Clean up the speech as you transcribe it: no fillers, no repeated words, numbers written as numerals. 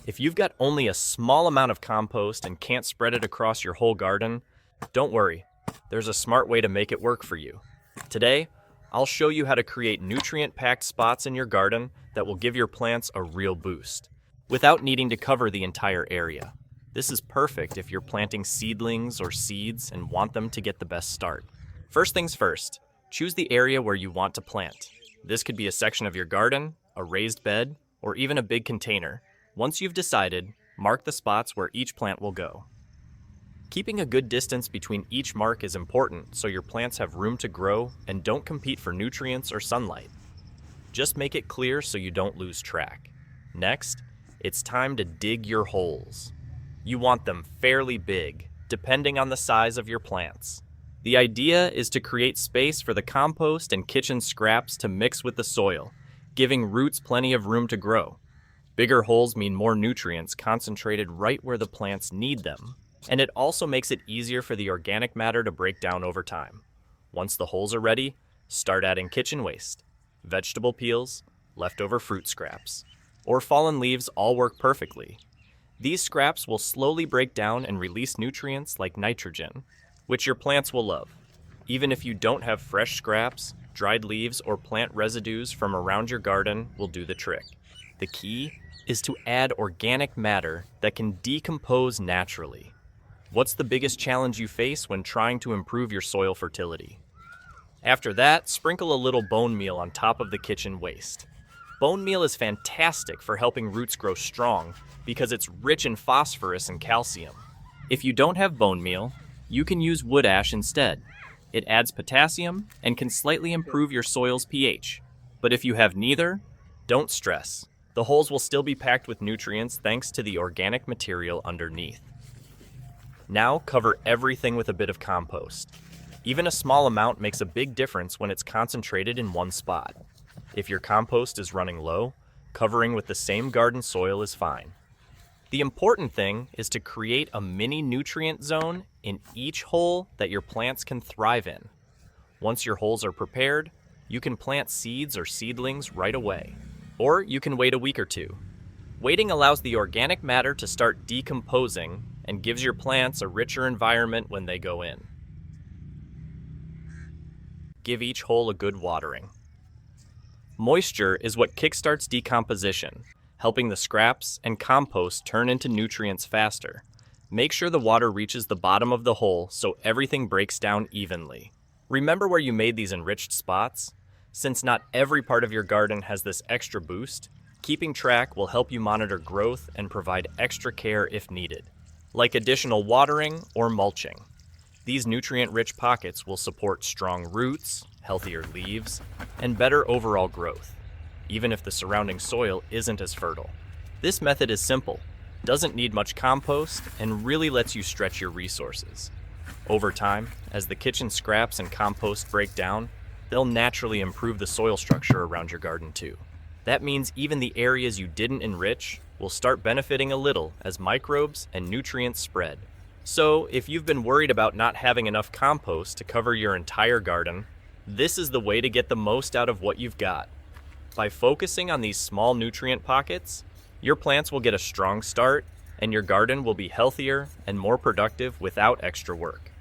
If you've got only a small amount of compost and can't spread it across your whole garden, don't worry. There's a smart way to make it work for you. Today, I'll show you how to create nutrient-packed spots in your garden that will give your plants a real boost, without needing to cover the entire area. This is perfect if you're planting seedlings or seeds and want them to get the best start. First things first, choose the area where you want to plant. This could be a section of your garden, a raised bed, or even a big container. Once you've decided, mark the spots where each plant will go. Keeping a good distance between each mark is important so your plants have room to grow and don't compete for nutrients or sunlight. Just make it clear so you don't lose track. Next, it's time to dig your holes. You want them fairly big, depending on the size of your plants. The idea is to create space for the compost and kitchen scraps to mix with the soil, giving roots plenty of room to grow. Bigger holes mean more nutrients concentrated right where the plants need them, and it also makes it easier for the organic matter to break down over time. Once the holes are ready, start adding kitchen waste. Vegetable peels, leftover fruit scraps, or fallen leaves all work perfectly. These scraps will slowly break down and release nutrients like nitrogen, which your plants will love. Even if you don't have fresh scraps, dried leaves or plant residues from around your garden will do the trick. The key is to add organic matter that can decompose naturally. What's the biggest challenge you face when trying to improve your soil fertility? After that, sprinkle a little bone meal on top of the kitchen waste. Bone meal is fantastic for helping roots grow strong because it's rich in phosphorus and calcium. If you don't have bone meal, you can use wood ash instead. It adds potassium and can slightly improve your soil's pH. But if you have neither, don't stress. The holes will still be packed with nutrients thanks to the organic material underneath. Now cover everything with a bit of compost. Even a small amount makes a big difference when it's concentrated in one spot. If your compost is running low, covering with the same garden soil is fine. The important thing is to create a mini nutrient zone in each hole that your plants can thrive in. Once your holes are prepared, you can plant seeds or seedlings right away. Or you can wait a week or two. Waiting allows the organic matter to start decomposing and gives your plants a richer environment when they go in. Give each hole a good watering. Moisture is what kickstarts decomposition, helping the scraps and compost turn into nutrients faster. Make sure the water reaches the bottom of the hole so everything breaks down evenly. Remember where you made these enriched spots? Since not every part of your garden has this extra boost, keeping track will help you monitor growth and provide extra care if needed, like additional watering or mulching. These nutrient-rich pockets will support strong roots, healthier leaves, and better overall growth, even if the surrounding soil isn't as fertile. This method is simple, doesn't need much compost, and really lets you stretch your resources. Over time, as the kitchen scraps and compost break down, they'll naturally improve the soil structure around your garden too. That means even the areas you didn't enrich will start benefiting a little as microbes and nutrients spread. So, if you've been worried about not having enough compost to cover your entire garden, this is the way to get the most out of what you've got. By focusing on these small nutrient pockets, your plants will get a strong start and your garden will be healthier and more productive without extra work.